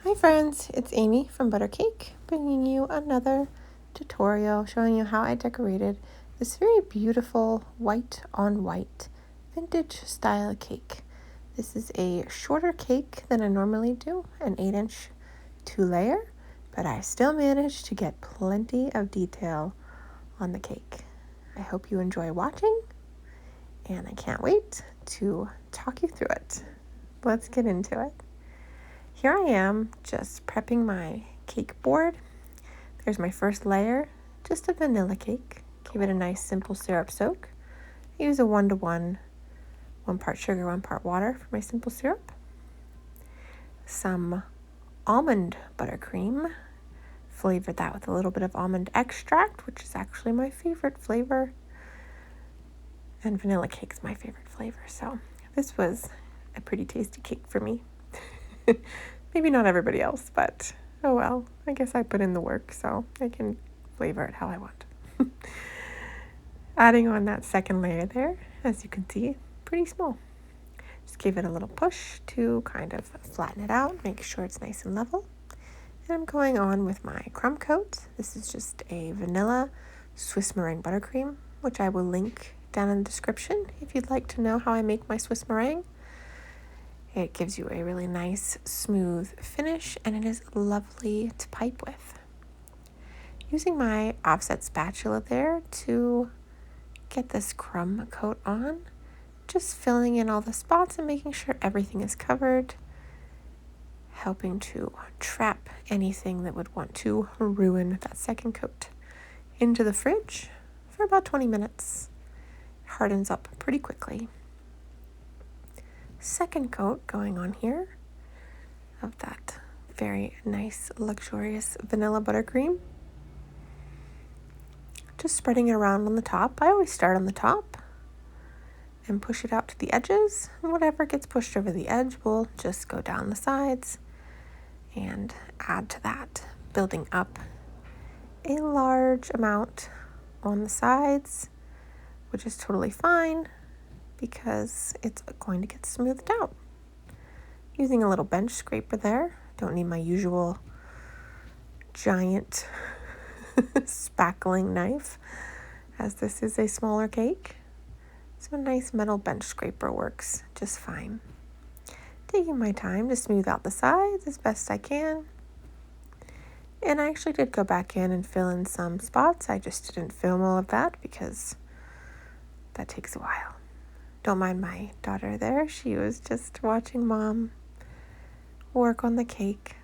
Hi friends, it's Amy from Buttercake, bringing you another tutorial showing you how I decorated this very beautiful white on white vintage style cake. This is a shorter cake than I normally do, an 8-inch 2-layer, but I still managed to get plenty of detail on the cake. I hope you enjoy watching, and I can't wait to talk you through it. Let's get into it. Here I am just prepping my cake board. There's my first layer, just a vanilla cake. Give it a nice simple syrup soak. I use a 1-to-1, 1 part sugar, 1 part water for my simple syrup. Some almond buttercream. Flavored that with a little bit of almond extract, which is actually my favorite flavor. And vanilla cake's my favorite flavor. So this was a pretty tasty cake for me. Maybe not everybody else, but oh well, I guess I put in the work, so I can flavor it how I want. Adding on that second layer there, as you can see, pretty small. Just give it a little push to kind of flatten it out, make sure it's nice and level. And I'm going on with my crumb coat. This is just a vanilla Swiss meringue buttercream, which I will link down in the description if you'd like to know how I make my Swiss meringue. It gives you a really nice, smooth finish, and it is lovely to pipe with. Using my offset spatula there to get this crumb coat on, just filling in all the spots and making sure everything is covered, helping to trap anything that would want to ruin that second coat. Into the fridge for about 20 minutes. It hardens up pretty quickly. Second coat going on here of that very nice, luxurious vanilla buttercream. Just spreading it around on the top. I always start on the top and push it out to the edges. And whatever gets pushed over the edge will just go down the sides and add to that, building up a large amount on the sides, which is totally fine because it's going to get smoothed out. Using a little bench scraper there. Don't need my usual giant spackling knife, as this is a smaller cake. So a nice metal bench scraper works just fine. Taking my time to smooth out the sides as best I can. And I actually did go back in and fill in some spots. I just didn't film all of that because that takes a while. Don't mind my daughter there. She was just watching Mom work on the cake.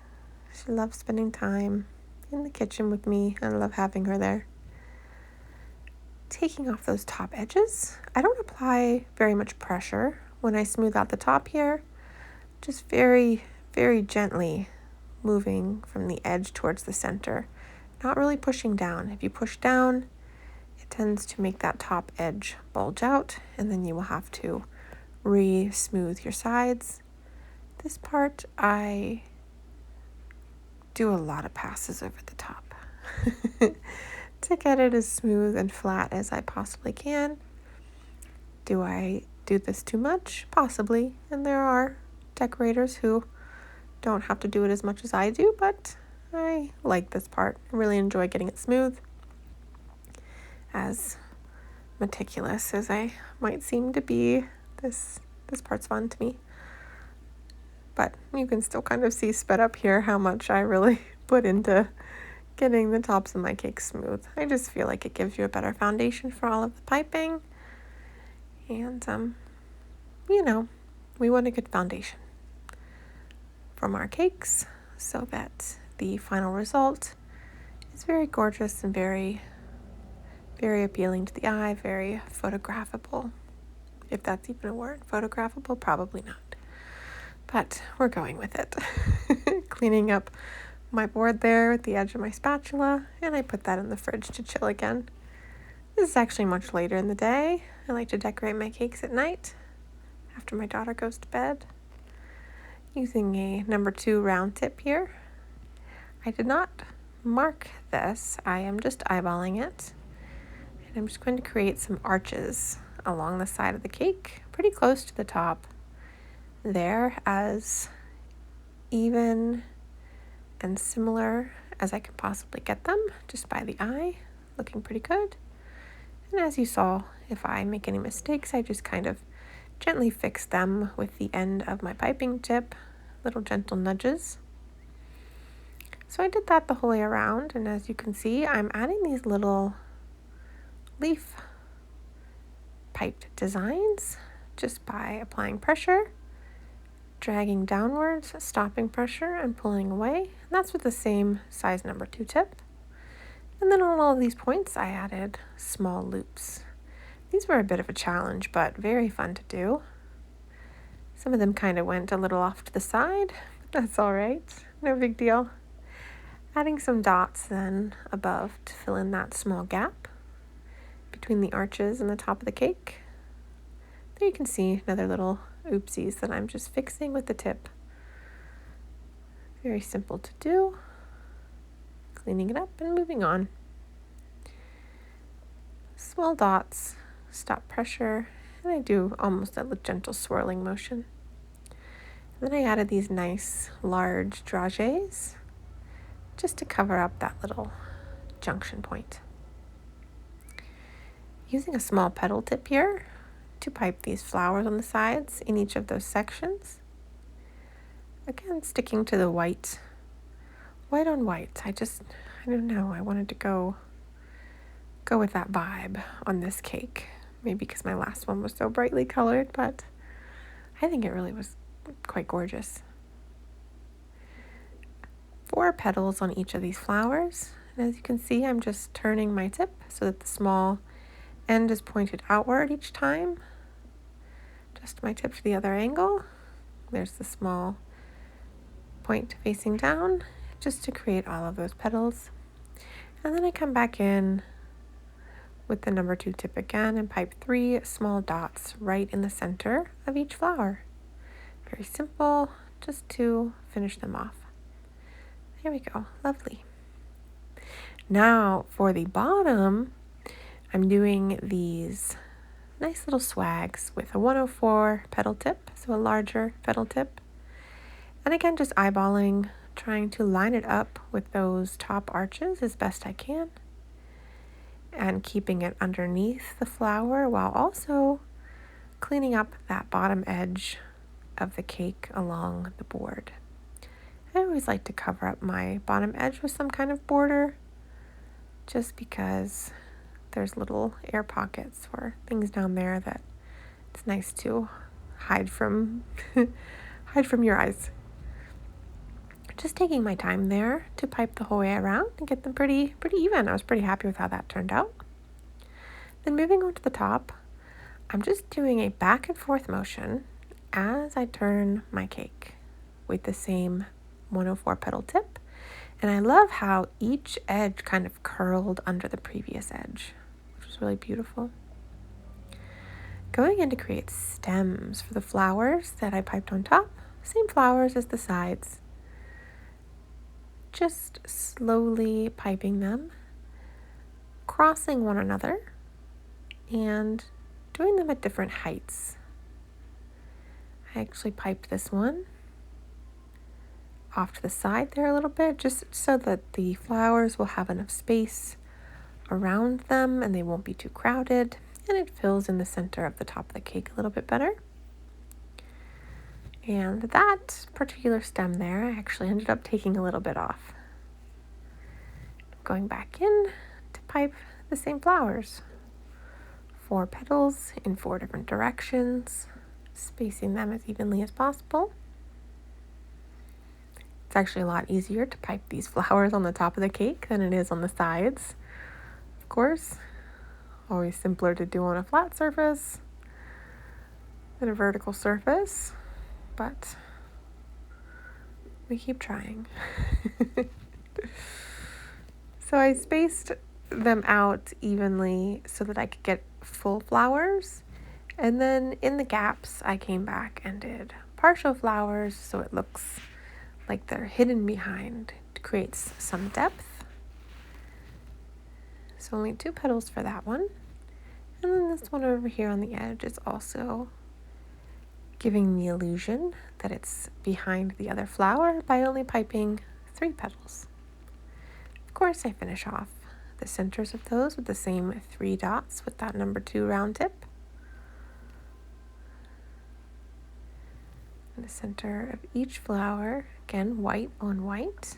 She loves spending time in the kitchen with me. I love having her there. Taking off those top edges. I don't apply very much pressure when I smooth out the top here. Just very, very gently moving from the edge towards the center. Not really pushing down. If you push down, it tends to make that top edge bulge out, and then you will have to re-smooth your sides. This part, I do a lot of passes over the top to get it as smooth and flat as I possibly can. Do I do this too much? Possibly, and there are decorators who don't have to do it as much as I do, but I like this part. I really enjoy getting it smooth. As meticulous as I might seem to be, this part's fun to me. But you can still kind of see sped up here how much I really put into getting the tops of my cake smooth. I just feel like it gives you a better foundation for all of the piping. And, we want a good foundation from our cakes so that the final result is very gorgeous and very, very appealing to the eye, very photographable. If that's even a word. Photographable? Probably not. But we're going with it. Cleaning up my board there with the edge of my spatula, and I put that in the fridge to chill again. This is actually much later in the day. I like to decorate my cakes at night after my daughter goes to bed. Using a number 2 round tip here. I did not mark this. I am just eyeballing it. And I'm just going to create some arches along the side of the cake, pretty close to the top there, as even and similar as I can possibly get them, just by the eye, looking pretty good. And as you saw, if I make any mistakes, I just kind of gently fix them with the end of my piping tip, little gentle nudges. So I did that the whole way around, and as you can see, I'm adding these little leaf piped designs just by applying pressure, dragging downwards, stopping pressure, and pulling away. And that's with the same size number 2 tip. And then on all of these points, I added small loops. These were a bit of a challenge, but very fun to do. Some of them kind of went a little off to the side, but that's all right. No big deal. Adding some dots then above to fill in that small gap between the arches and the top of the cake. There you can see another little oopsies that I'm just fixing with the tip. Very simple to do. Cleaning it up and moving on. Small dots, stop pressure, and I do almost a gentle swirling motion. And then I added these nice large dragees just to cover up that little junction point. Using a small petal tip here to pipe these flowers on the sides in each of those sections. Again, sticking to the white on white. I don't know, I wanted to go with that vibe on this cake. Maybe because my last one was so brightly colored, but I think it really was quite gorgeous. 4 petals on each of these flowers. And as you can see, I'm just turning my tip so that the small end is pointed outward each time. Just my tip to the other angle. There's the small point facing down, just to create all of those petals. And then I come back in with the number 2 tip again and pipe 3 small dots right in the center of each flower. Very simple, just to finish them off. There we go, lovely. Now for the bottom, I'm doing these nice little swags with a 104 petal tip, so a larger petal tip. And again, just eyeballing, trying to line it up with those top arches as best I can, and keeping it underneath the flower while also cleaning up that bottom edge of the cake along the board. I always like to cover up my bottom edge with some kind of border, just because there's little air pockets or things down there that it's nice to hide from your eyes. Just taking my time there to pipe the whole way around and get them pretty even. I was pretty happy with how that turned out. Then moving on to the top, I'm just doing a back and forth motion as I turn my cake with the same 104 petal tip. And I love how each edge kind of curled under the previous edge, which was really beautiful. Going in to create stems for the flowers that I piped on top, same flowers as the sides. Just slowly piping them, crossing one another, and doing them at different heights. I actually piped this one off to the side there a little bit, just so that the flowers will have enough space around them and they won't be too crowded, and it fills in the center of the top of the cake a little bit better. And that particular stem there, I actually ended up taking a little bit off. Going back in to pipe the same flowers. 4 petals in 4 different directions, spacing them as evenly as possible. It's actually a lot easier to pipe these flowers on the top of the cake than it is on the sides. Of course, always simpler to do on a flat surface than a vertical surface, but we keep trying. So I spaced them out evenly so that I could get full flowers, and then in the gaps I came back and did partial flowers so it looks like they're hidden behind. It creates some depth. So only 2 petals for that one. And then this one over here on the edge is also giving the illusion that it's behind the other flower by only piping 3 petals. Of course, I finish off the centers of those with the same 3 dots with that number 2 round tip. In the center of each flower, again, white on white.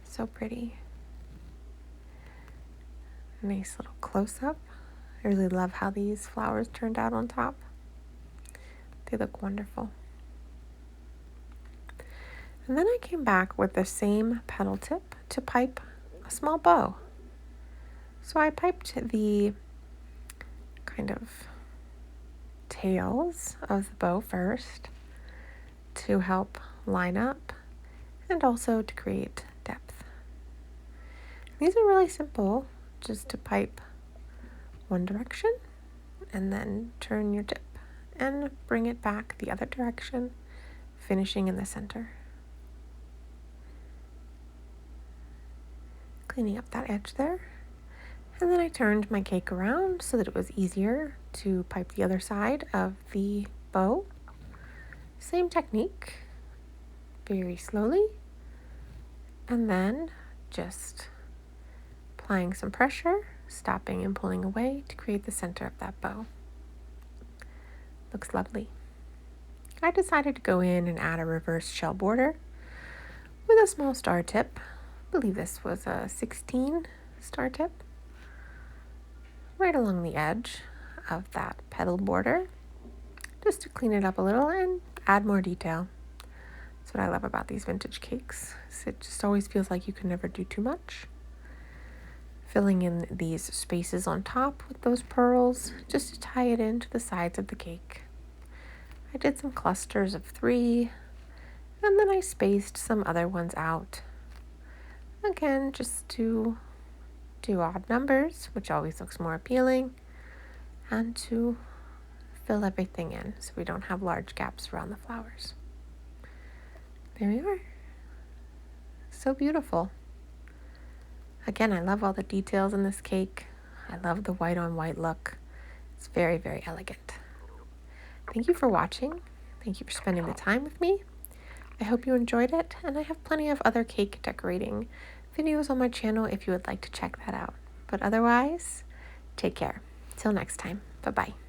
So pretty. Nice little close-up. I really love how these flowers turned out on top. They look wonderful. And then I came back with the same petal tip to pipe a small bow. So I piped the kind of tails of the bow first to help line up and also to create depth. These are really simple, just to pipe one direction and then turn your tip and bring it back the other direction, finishing in the center. Cleaning up that edge there. And then I turned my cake around so that it was easier to pipe the other side of the bow. Same technique, very slowly, and then just applying some pressure, stopping and pulling away to create the center of that bow. Looks lovely. I decided to go in and add a reverse shell border with a small star tip. I believe this was a 16 star tip, right along the edge of that petal border, just to clean it up a little and add more detail. That's what I love about these vintage cakes. It just always feels like you can never do too much. Filling in these spaces on top with those pearls just to tie it into the sides of the cake. I did some clusters of 3, and then I spaced some other ones out. Again, just to do odd numbers, which always looks more appealing, and to fill everything in so we don't have large gaps around the flowers. There we are. So beautiful. Again, I love all the details in this cake. I love the white on white look. It's very, very elegant. Thank you for watching. Thank you for spending the time with me. I hope you enjoyed it, and I have plenty of other cake decorating videos on my channel if you would like to check that out. But otherwise, take care. Till next time. Bye-bye.